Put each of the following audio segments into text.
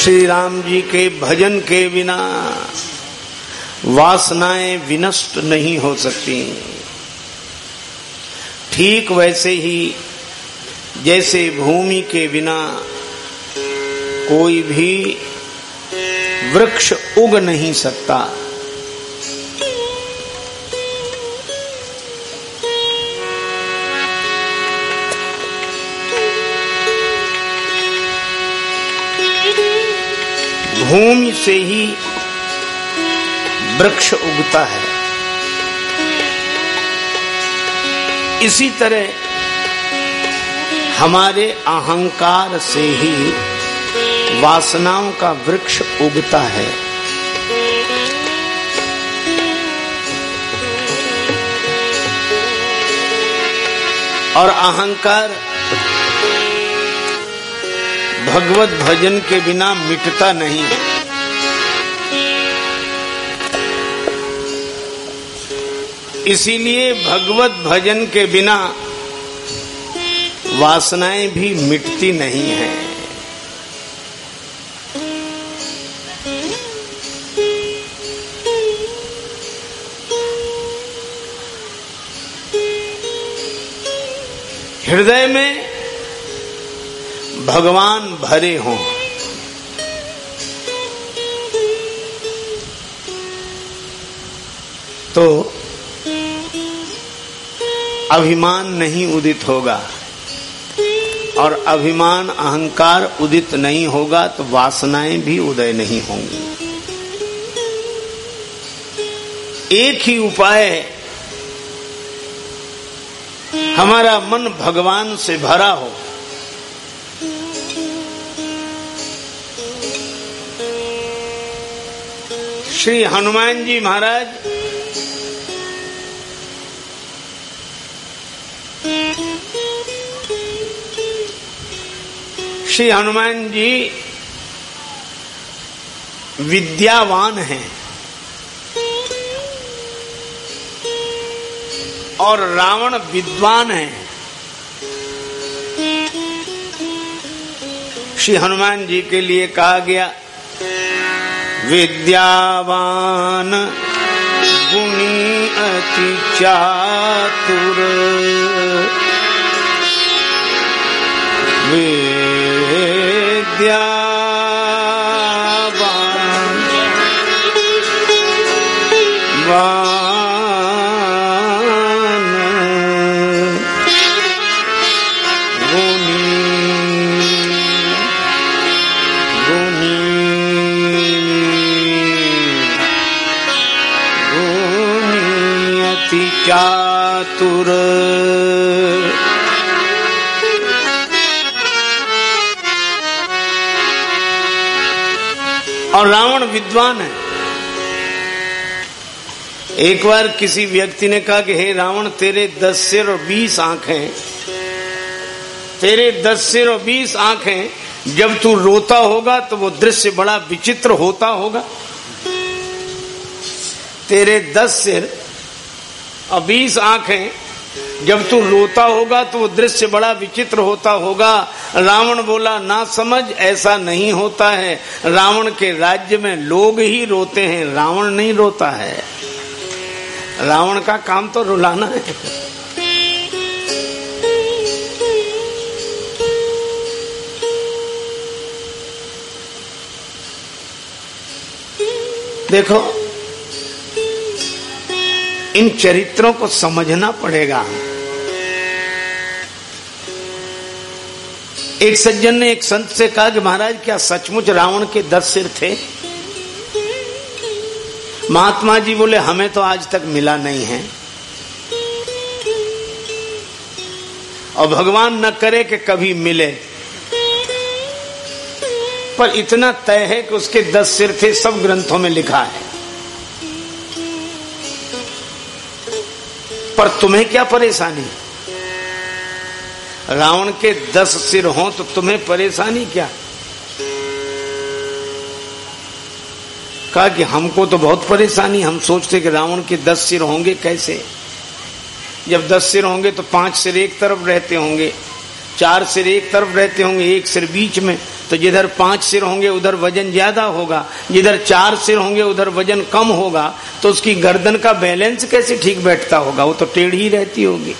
श्री राम जी के भजन के बिना वासनाएं विनष्ट नहीं हो सकती। ठीक वैसे ही जैसे भूमि के बिना कोई भी वृक्ष उग नहीं सकता, भूमि से ही वृक्ष उगता है। इसी तरह हमारे अहंकार से ही वासनाओं का वृक्ष उगता है। और अहंकार भगवत भजन के बिना मिटता नहीं। इसीलिए भगवत भजन के बिना वासनाएं भी मिटती नहीं हैं। हृदय में भगवान भरे हों तो अभिमान नहीं उदित होगा, और अभिमान अहंकार उदित नहीं होगा तो वासनाएं भी उदय नहीं होंगी। एक ही उपाय है, हमारा मन भगवान से भरा हो। श्री हनुमान जी महाराज श्री हनुमान जी विद्यावान हैं और रावण विद्वान है। श्री हनुमान जी के लिए कहा गया विद्यावान गुणी अति चातुर, विद्यावान चातुर। और रावण विद्वान है। एक बार किसी व्यक्ति ने कहा कि हे रावण, तेरे 10 सिर और 20 आंखें, तेरे 10 सिर और 20 आंखें, जब तू रोता होगा तो वो दृश्य बड़ा विचित्र होता होगा। तेरे 10 सिर और 20 आंखें, जब तू रोता होगा तो वो दृश्य बड़ा विचित्र होता होगा। रावण बोला, ना समझ, ऐसा नहीं होता है। रावण के राज्य में लोग ही रोते हैं, रावण नहीं रोता है। रावण का काम तो रुलाना है। देखो, इन चरित्रों को समझना पड़ेगा। एक सज्जन ने एक संत से कहा कि महाराज, क्या सचमुच रावण के 10 सिर थे? महात्मा जी बोले, हमें तो आज तक मिला नहीं है, और भगवान न करे कि कभी मिले। पर इतना तय है कि उसके 10 सिर थे, सब ग्रंथों में लिखा है। पर तुम्हें क्या परेशानी? रावण के 10 सिर हों तो तुम्हें परेशानी क्या? कहा कि हमको तो बहुत परेशानी, हम सोचते कि रावण के 10 सिर होंगे कैसे। जब 10 सिर होंगे तो 5 सिर एक तरफ रहते होंगे, 4 सिर एक तरफ रहते होंगे, 1 सिर बीच में, तो जिधर 5 सिर होंगे उधर वजन ज्यादा होगा, जिधर 4 सिर होंगे उधर वजन कम होगा, तो उसकी गर्दन का बैलेंस कैसे ठीक बैठता होगा? वो तो टेढ़ी रहती होगी।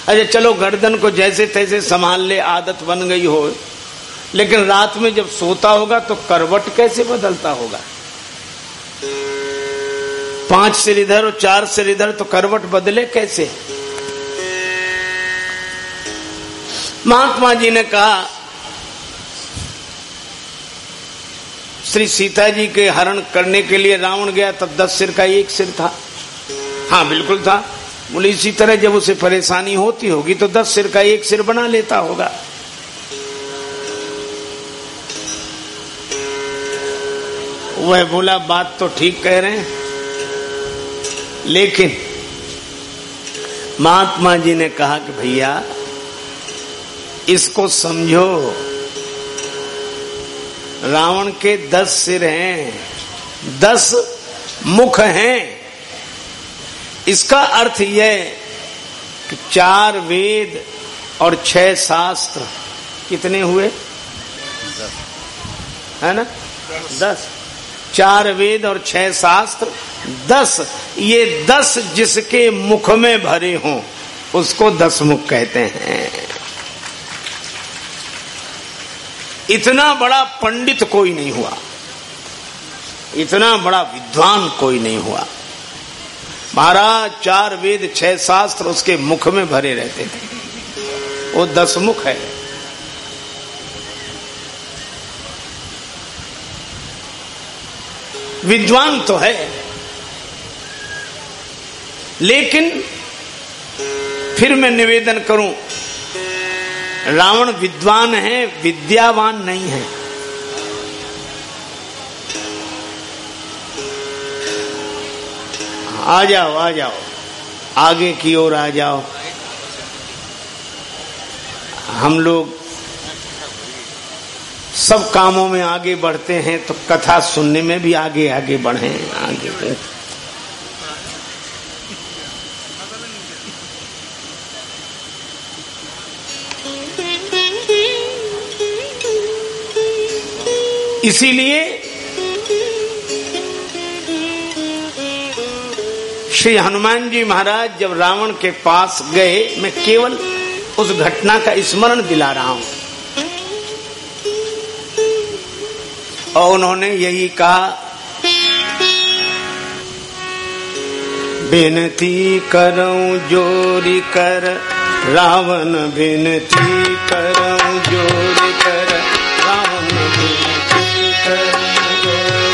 अच्छा चलो गर्दन को जैसे तैसे संभाल ले, आदत बन गई हो, लेकिन रात में जब सोता होगा तो करवट कैसे बदलता होगा? 5 सिर इधर और 4 सिर इधर, तो करवट बदले कैसे? महात्मा जी ने कहा, श्री सीता जी के हरण करने के लिए रावण गया तब 10 सिर का 1 सिर था। हाँ बिल्कुल था। बोले इसी तरह जब उसे परेशानी होती होगी तो 10 सिर का 1 सिर बना लेता होगा। वह बोला बात तो ठीक कह रहे हैं, लेकिन महात्मा जी ने कहा कि भैया इसको समझो, रावण के 10 सिर हैं, 10 मुख हैं। इसका अर्थ यह कि 4 वेद और 6 शास्त्र कितने हुए? 10 है ना? 10। 4 वेद और 6 शास्त्र 10। ये 10 जिसके मुख में भरे हों उसको 10 मुख कहते हैं। इतना बड़ा पंडित कोई नहीं हुआ, इतना बड़ा विद्वान कोई नहीं हुआ। महाराज 4 वेद 6 शास्त्र उसके मुख में भरे रहते थे। वो 10 मुख है। विद्वान तो है, लेकिन फिर मैं निवेदन करूं, रावण विद्वान है, विद्यावान नहीं है। आ जाओ आ जाओ, आगे की ओर आ जाओ। हम लोग सब कामों में आगे बढ़ते हैं तो कथा सुनने में भी आगे आगे बढ़े, आगे बढ़े। इसीलिए श्री हनुमान जी महाराज जब रावण के पास गए, मैं केवल उस घटना का स्मरण दिला रहा हूं, और उन्होंने यही कहा, बिनती करऊं जोरी कर रावण, बिनती करऊं जोरी कर रावण, बिनती करऊं जोरी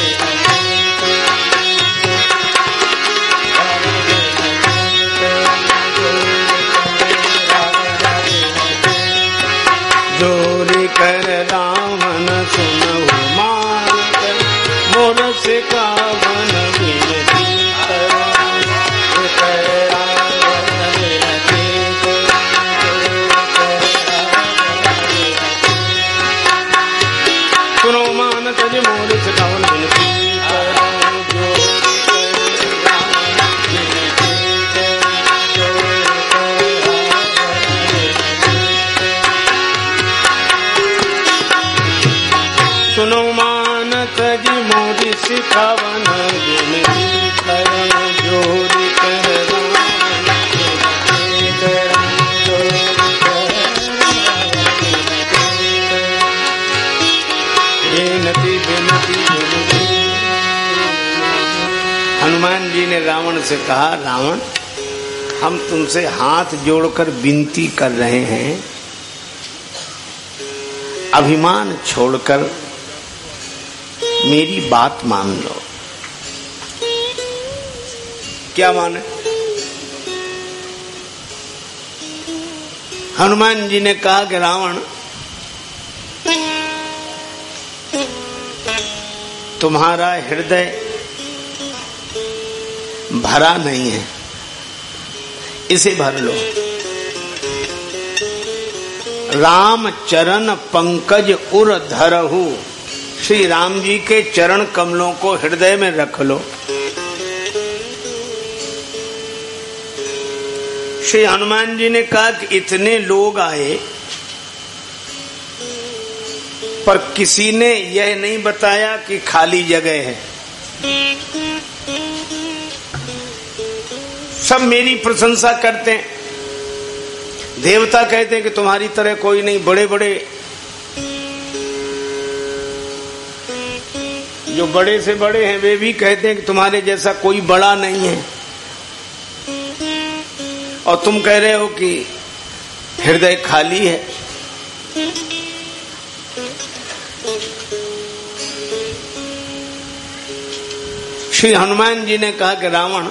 कर रावण, जोरी कर रावण सुनहु मान, मोर से कावन बिनती कर रावण, सुनो मान तज मोर से कावन बिनती कर। सुनो मानत जी मोरी सिखावन, बिनती करऊं जोरी कर रावण, बिनती बिनती बिनती। हनुमान जी ने रावण से कहा, रावण हम तुमसे हाथ जोड़कर विनती कर रहे हैं, अभिमान छोड़कर मेरी बात मान लो। क्या माने? हनुमान जी ने कहा कि रावण तुम्हारा हृदय भरा नहीं है, इसे भर लो। राम चरण पंकज उर धरहु, श्री राम जी के चरण कमलों को हृदय में रख लो। श्री हनुमान जी ने कहा कि इतने लोग आए पर किसी ने यह नहीं बताया कि खाली जगह है। सब मेरी प्रशंसा करते हैं, देवता कहते हैं कि तुम्हारी तरह कोई नहीं, बड़े बड़े जो बड़े से बड़े हैं वे भी कहते हैं कि तुम्हारे जैसा कोई बड़ा नहीं है, और तुम कह रहे हो कि हृदय खाली है। श्री हनुमान जी ने कहा कि रावण,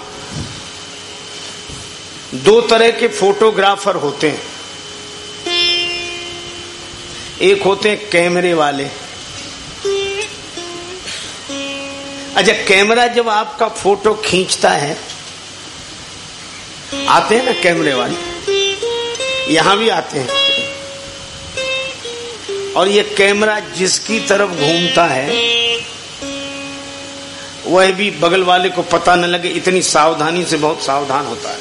दो तरह के फोटोग्राफर होते हैं, एक होते हैं कैमरे वाले। अच्छा, कैमरा जब आपका फोटो खींचता है, आते हैं ना कैमरे वाले, यहां भी आते हैं, और ये कैमरा जिसकी तरफ घूमता है वह भी बगल वाले को पता न लगे, इतनी सावधानी से बहुत सावधान होता है,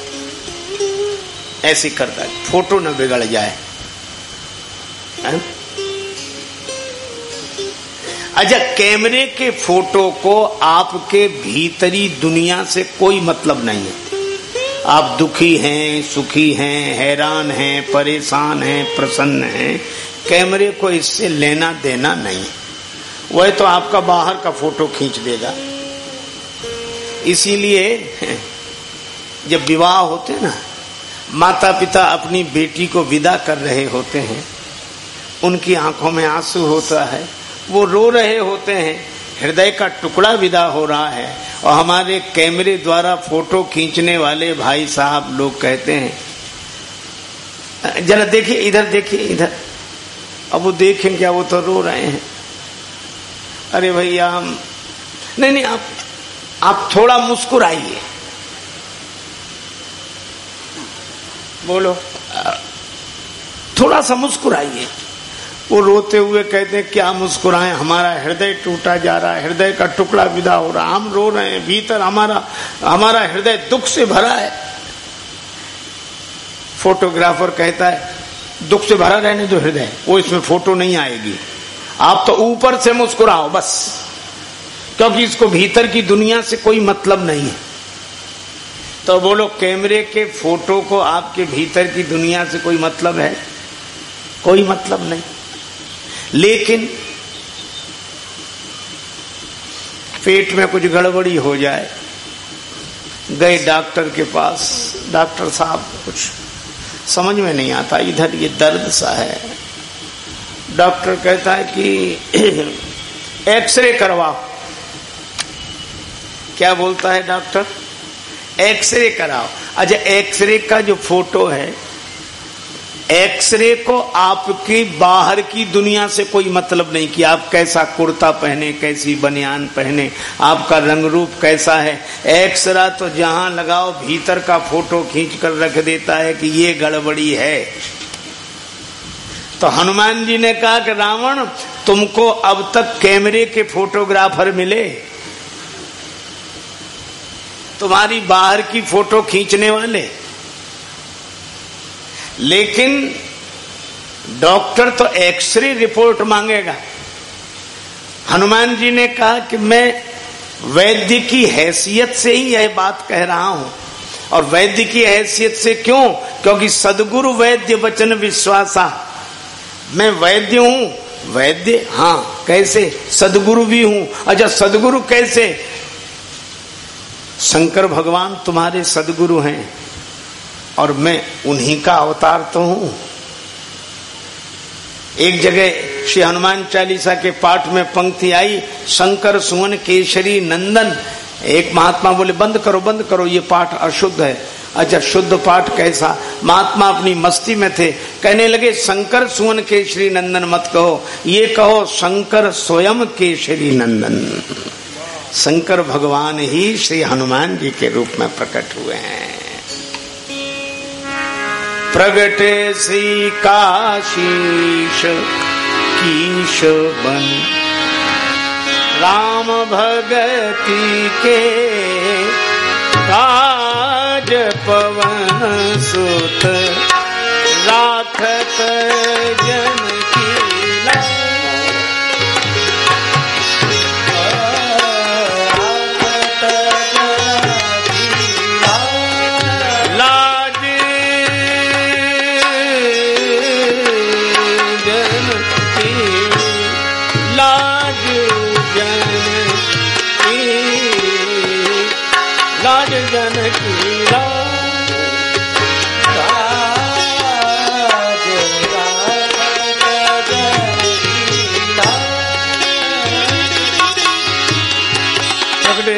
ऐसे करता है फोटो न बिगड़ जाए। अच्छा, कैमरे के फोटो को आपके भीतरी दुनिया से कोई मतलब नहीं है। आप दुखी हैं, सुखी हैं, हैरान हैं, परेशान हैं, प्रसन्न हैं, कैमरे को इससे लेना देना नहीं। वह तो आपका बाहर का फोटो खींच देगा। इसीलिए जब विवाह होते ना, माता पिता अपनी बेटी को विदा कर रहे होते हैं, उनकी आंखों में आंसू होता है, वो रो रहे होते हैं, हृदय का टुकड़ा विदा हो रहा है, और हमारे कैमरे द्वारा फोटो खींचने वाले भाई साहब लोग कहते हैं, जरा देखिए इधर, देखिए इधर। अब वो देखें क्या, वो तो रो रहे हैं। अरे भैया हम नहीं, आप थोड़ा मुस्कुराइए, बोलो थोड़ा सा मुस्कुराइए। वो रोते हुए कहते हैं क्या मुस्कुराएं, हमारा हृदय टूटा जा रहा है, हृदय का टुकड़ा विदा हो रहा, हम रो रहे हैं, भीतर हमारा हृदय दुख से भरा है। फोटोग्राफर कहता है दुख से भरा रहने दो हृदय, वो इसमें फोटो नहीं आएगी, आप तो ऊपर से मुस्कुराओ बस, क्योंकि इसको भीतर की दुनिया से कोई मतलब नहीं है। तो बोलो, कैमरे के फोटो को आपके भीतर की दुनिया से कोई मतलब है? कोई मतलब नहीं। लेकिन पेट में कुछ गड़बड़ी हो जाए, गए डॉक्टर के पास, डॉक्टर साहब कुछ समझ में नहीं आता, इधर ये दर्द सा है। डॉक्टर कहता है कि एक्सरे करवाओ। क्या बोलता है डॉक्टर? एक्सरे कराओ। अच्छा, एक्सरे का जो फोटो है, एक्सरे को आपकी बाहर की दुनिया से कोई मतलब नहीं कि आप कैसा कुर्ता पहने, कैसी बनियान पहने, आपका रंग रूप कैसा है। एक्सरा तो जहां लगाओ भीतर का फोटो खींच कर रख देता है कि ये गड़बड़ी है। तो हनुमान जी ने कहा कि रावण, तुमको अब तक कैमरे के फोटोग्राफर मिले, तुम्हारी बाहर की फोटो खींचने वाले, लेकिन डॉक्टर तो एक्सरे रिपोर्ट मांगेगा। हनुमान जी ने कहा कि मैं वैद्य की हैसियत से ही यह बात कह रहा हूं, और वैद्य की हैसियत से क्यों? क्योंकि सदगुरु वैद्य वचन विश्वासा, मैं वैद्य हूं। वैद्य? हाँ, कैसे? सदगुरु भी हूं। अच्छा, सदगुरु कैसे? शंकर भगवान तुम्हारे सदगुरु हैं और मैं उन्हीं का अवतार तो हूं। एक जगह श्री हनुमान चालीसा के पाठ में पंक्ति आई, शंकर सुवन केशरी नंदन। एक महात्मा बोले बंद करो, ये पाठ अशुद्ध है। अच्छा, शुद्ध पाठ कैसा? महात्मा अपनी मस्ती में थे, कहने लगे शंकर सुवन केशरी नंदन मत कहो, ये कहो शंकर स्वयं केशरी नंदन। शंकर भगवान ही श्री हनुमान जी के रूप में प्रकट हुए हैं। प्रगटे श्री काशीश कीश बन, राम भगति के काज पवन सुत राखत जनकी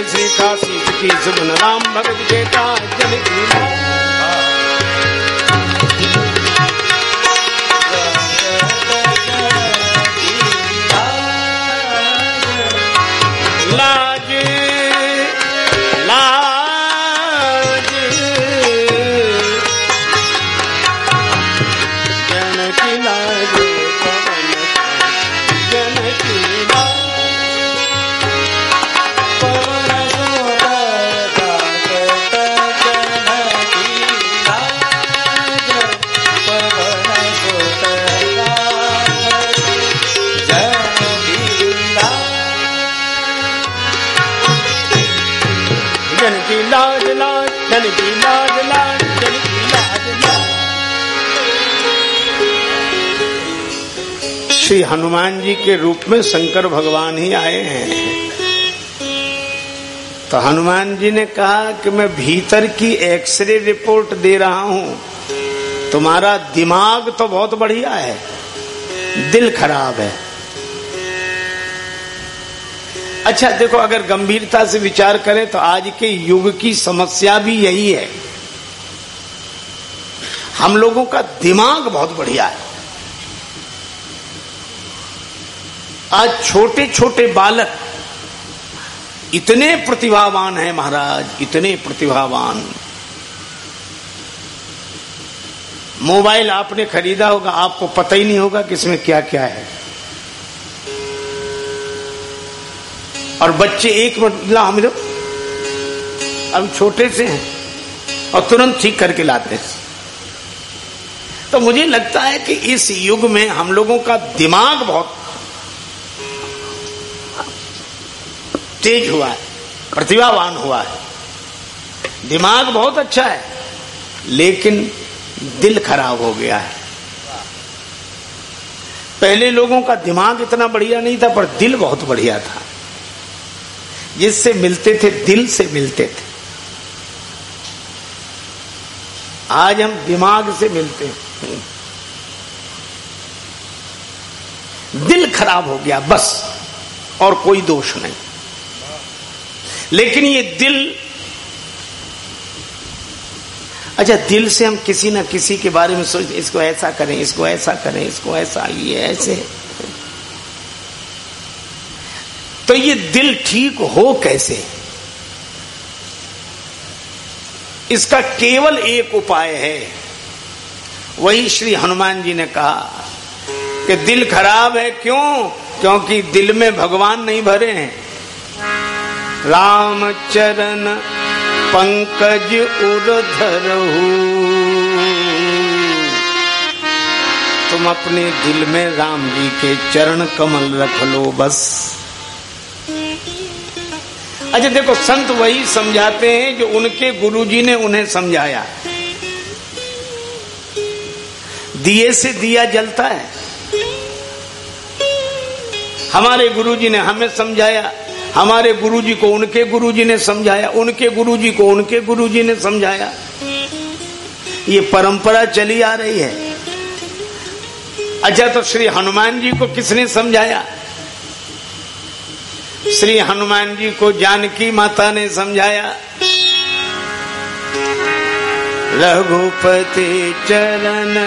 श्री काशी की सुमन राम भगत बेटा जनकी लाज लाज जनकी लाज पवन जनकी लाज लाज जनकी लाज लाज जनकी लाज लाज। श्री हनुमान जी के रूप में शंकर भगवान ही आए हैं। तो हनुमान जी ने कहा कि मैं भीतर की एक्सरे रिपोर्ट दे रहा हूं, तुम्हारा दिमाग तो बहुत बढ़िया है, दिल खराब है। अच्छा देखो, अगर गंभीरता से विचार करें तो आज के युग की समस्या भी यही है। हम लोगों का दिमाग बहुत बढ़िया है। आज छोटे छोटे बालक इतने प्रतिभावान हैं महाराज, इतने प्रतिभावान। मोबाइल आपने खरीदा होगा, आपको पता ही नहीं होगा कि इसमें क्या क्या है। और बच्चे एक मिनट ला हम लोग अब छोटे से हैं और तुरंत ठीक करके लाते हैं। तो मुझे लगता है कि इस युग में हम लोगों का दिमाग बहुत तेज हुआ है, प्रतिभावान हुआ है। दिमाग बहुत अच्छा है, लेकिन दिल खराब हो गया है। पहले लोगों का दिमाग इतना बढ़िया नहीं था, पर दिल बहुत बढ़िया था। जिससे मिलते थे दिल से मिलते थे। आज हम दिमाग से मिलते हैं, दिल खराब हो गया बस, और कोई दोष नहीं। लेकिन ये दिल, अच्छा दिल से हम किसी ना किसी के बारे में सोचते, इसको ऐसा करें, इसको ऐसा करें, इसको ऐसा, ये ऐसे। तो ये दिल ठीक हो कैसे? इसका केवल एक उपाय है, वही श्री हनुमान जी ने कहा कि दिल खराब है। क्यों? क्योंकि दिल में भगवान नहीं भरे हैं। राम चरण पंकज उरधरहु, तुम अपने दिल में राम जी के चरण कमल रख लो बस। अच्छा देखो, संत वही समझाते हैं जो उनके गुरुजी ने उन्हें समझाया। दिए से दिया जलता है। हमारे गुरुजी ने हमें समझाया, हमारे गुरुजी को उनके गुरुजी ने समझाया, उनके गुरुजी को उनके गुरुजी ने समझाया। ये परंपरा चली आ रही है। अच्छा, तो श्री हनुमान जी को किसने समझाया? श्री हनुमान जी को जानकी माता ने समझाया। रघुपति चरण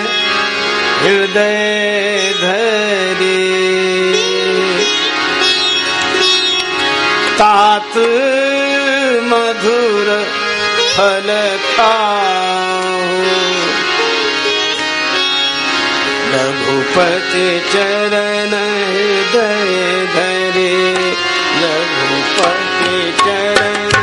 हृदय धरे, तात मधुर फल खाओ। रघुपति चरण हृदय धरे, रघुपति चरण।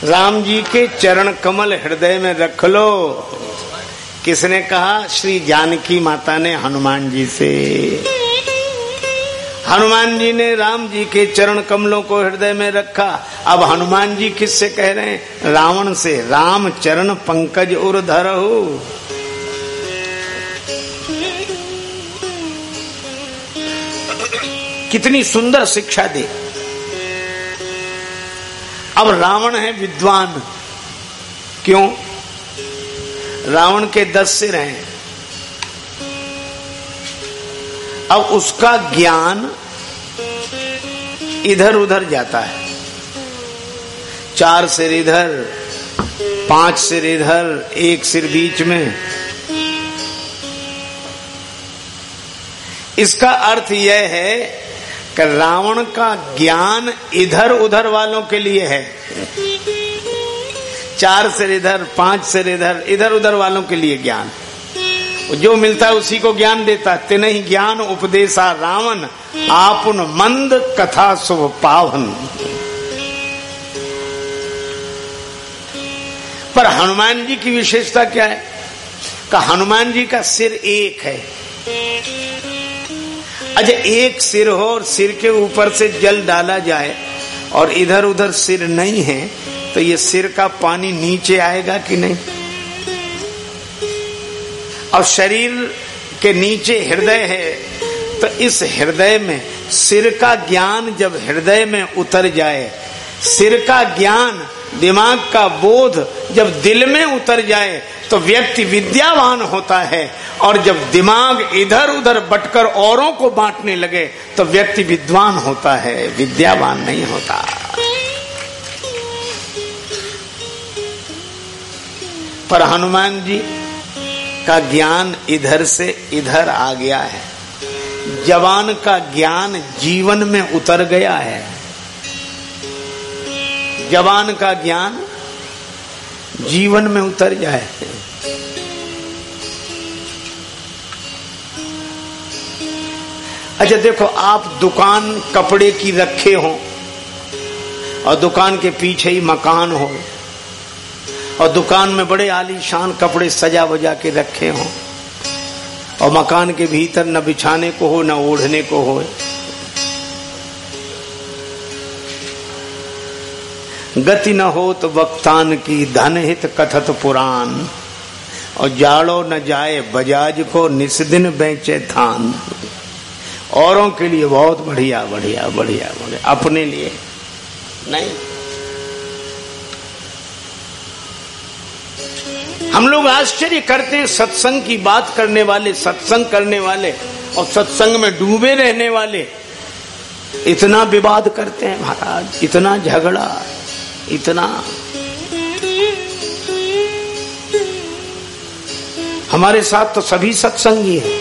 राम जी के चरण कमल हृदय में रख लो। किसने कहा? श्री जानकी माता ने हनुमान जी से। हनुमान जी ने राम जी के चरण कमलों को हृदय में रखा। अब हनुमान जी किससे कह रहे हैं? रावण से। राम चरण पंकज उर धरहु। कितनी सुंदर शिक्षा दे। अब रावण है विद्वान। क्यों? रावण के 10 सिर हैं। अब उसका ज्ञान इधर उधर जाता है। 4 सिर इधर, 5 सिर इधर, 1 सिर बीच में। इसका अर्थ यह है कि रावण का ज्ञान इधर उधर वालों के लिए है। 4 सिर इधर, 5 सिर इधर, इधर उधर वालों के लिए ज्ञान। जो मिलता है उसी को ज्ञान देता। तिनहि ज्ञान उपदेशा रावण, आपुन मंद कथा शुभ पावन। पर हनुमान जी की विशेषता क्या है? कि हनुमान जी का सिर एक है। अच्छा, एक सिर हो और सिर के ऊपर से जल डाला जाए और इधर उधर सिर नहीं है, तो ये सिर का पानी नीचे आएगा कि नहीं? और शरीर के नीचे हृदय है, तो इस हृदय में सिर का ज्ञान जब हृदय में उतर जाए, सिर का ज्ञान, दिमाग का बोध जब दिल में उतर जाए, तो व्यक्ति विद्यावान होता है। और जब दिमाग इधर उधर बटकर औरों को बांटने लगे, तो व्यक्ति विद्वान होता है, विद्यावान नहीं होता। पर हनुमान जी का ज्ञान इधर से इधर आ गया है। जवान का ज्ञान जीवन में उतर गया है। जवान का ज्ञान जीवन में उतर जाए। अच्छा देखो, आप दुकान कपड़े की रखे हो और दुकान के पीछे ही मकान हो और दुकान में बड़े आलीशान कपड़े सजा वजा के रखे हो और मकान के भीतर न बिछाने को हो न ओढ़ने को हो। गति न हो तो वक्तान की, धन हित कथत पुराण। और जाड़ो न जाए बजाज को, निस्दिन बेचे थान। औरों के लिए बहुत बढ़िया बढ़िया बढ़िया बढ़िया, अपने लिए नहीं। हम लोग आश्चर्य करते हैं, सत्संग की बात करने वाले, सत्संग करने वाले और सत्संग में डूबे रहने वाले इतना विवाद करते हैं महाराज, इतना झगड़ा, इतना। हमारे साथ तो सभी सत्संगी हैं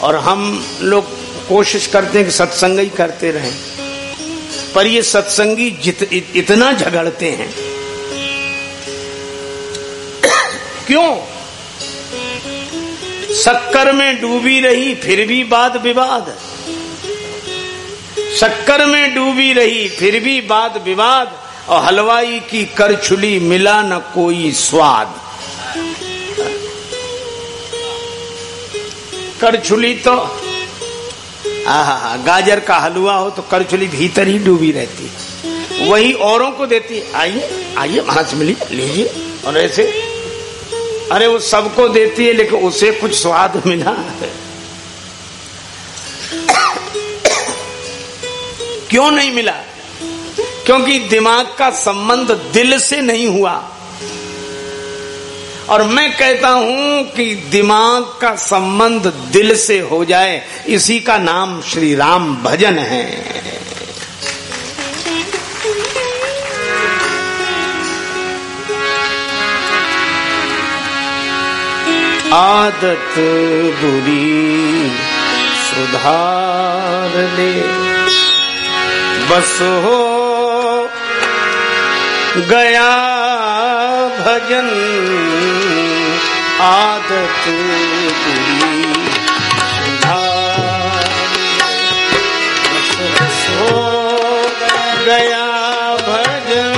और हम लोग कोशिश करते हैं कि सत्संग ही करते रहें, पर ये सत्संगी इतना झगड़ते हैं। क्यों? शक्कर में डूबी रही फिर भी वाद विवाद, शक्कर में डूबी रही फिर भी वाद विवाद, और हलवाई की करछुली मिला न कोई स्वाद। करछुली तो गाजर का हलवा हो तो करछुली भीतर ही डूबी रहती, वही औरों को देती। आइए आइए महाराज मिली लीजिए, और ऐसे अरे वो सबको देती है लेकिन उसे कुछ स्वाद मिला है? क्यों नहीं मिला? क्योंकि दिमाग का संबंध दिल से नहीं हुआ। और मैं कहता हूं कि दिमाग का संबंध दिल से हो जाए, इसी का नाम श्री राम भजन है। आदत बुरी सुधार ले, बस हो गया भजन, आदत बुरी सुधार ले, बस हो गया भजन,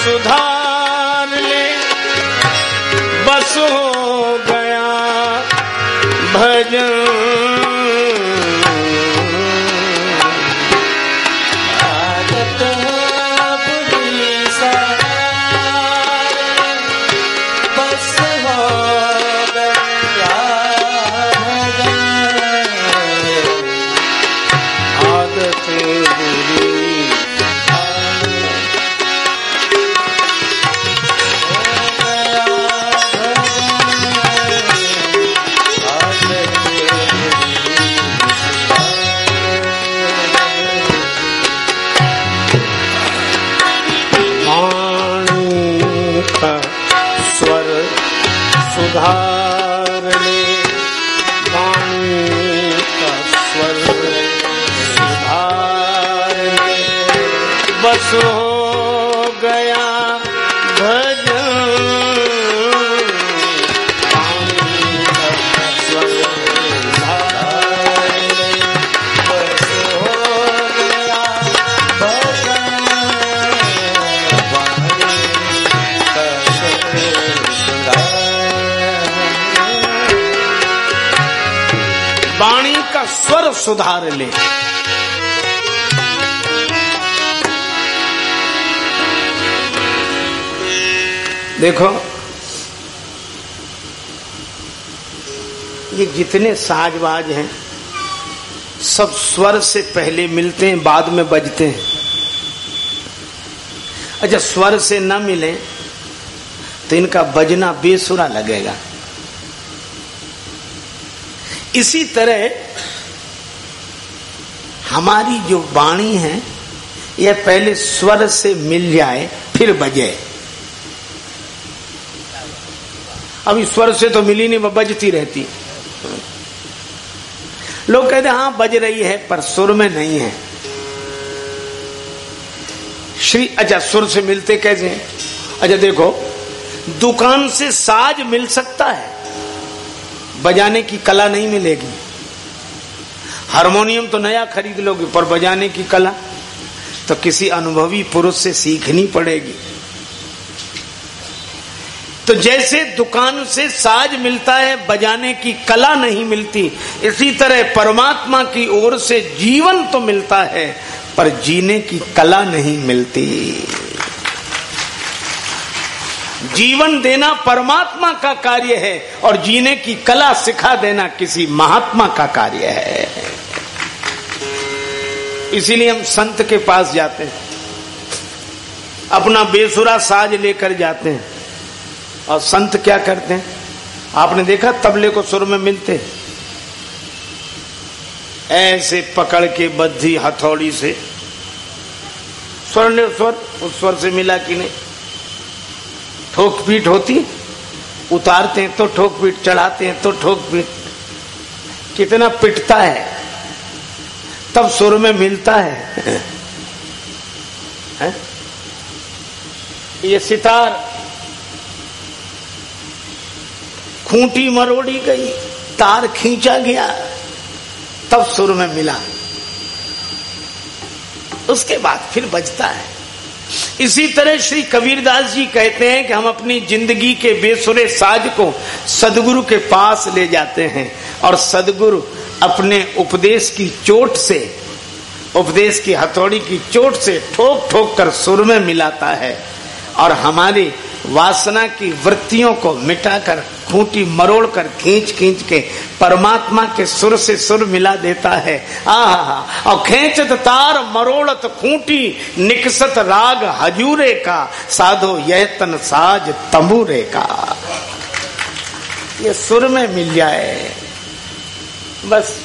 सुधार ले, बस हो गया भजन, आदत बुरी सुधार, बस हो गया भजन, आदत बुरी स्वर सुधार ले, वाणी का स्वर सुधार ले, बस हो गया भजन, वाणी का स्वर सुधार ले, बस हो गया भजन, वाणी का स्वर सुधार ले। देखो ये जितने साजबाज हैं सब स्वर से पहले मिलते हैं, बाद में बजते हैं। अच्छा, स्वर से न मिले तो इनका बजना बेसुरा लगेगा। इसी तरह हमारी जो वाणी है यह पहले स्वर से मिल जाए फिर बजे। अभी स्वर से तो मिली नहीं, वह बजती रहती। लोग कहते हैं हाँ बज रही है पर सुर में नहीं है। अच्छा सुर से मिलते कैसे हैं? अच्छा देखो, दुकान से साज मिल सकता है, बजाने की कला नहीं मिलेगी। हारमोनियम तो नया खरीद लोगे पर बजाने की कला तो किसी अनुभवी पुरुष से सीखनी पड़ेगी। तो जैसे दुकान से साज मिलता है, बजाने की कला नहीं मिलती, इसी तरह परमात्मा की ओर से जीवन तो मिलता है पर जीने की कला नहीं मिलती। जीवन देना परमात्मा का कार्य है और जीने की कला सिखा देना किसी महात्मा का कार्य है। इसीलिए हम संत के पास जाते हैं, अपना बेसुरा साज लेकर जाते हैं और संत क्या करते हैं? आपने देखा तबले को सुर में मिलते, ऐसे पकड़ के बद्धी हथौड़ी से स्वर ने स्वर, उस स्वर से मिला कि नहीं, ठोक पीट होती, उतारते हैं तो ठोक पीट, चढ़ाते हैं तो ठोक पीट, कितना पिटता है तब सुर में मिलता है। ये सितार खूंटी मरोड़ी गई, तार खींचा गया, तब सुर में मिला, उसके बाद फिर बजता है। इसी तरह श्री कबीरदास जी कहते हैं कि हम अपनी जिंदगी के बेसुरे साज को सदगुरु के पास ले जाते हैं और सदगुरु अपने उपदेश की चोट से, उपदेश की हथौड़ी की चोट से ठोक ठोक कर सुर में मिलाता है और हमारी वासना की वृत्तियों को मिटाकर खूंटी मरोड़ कर खींच खींच के परमात्मा के सुर से सुर मिला देता है। आहा, और खेचत तार मरोड़त खूंटी निकसत राग हजूरे का, साधो यह तन साज तंबूरे का। ये सुर में मिल जाए बस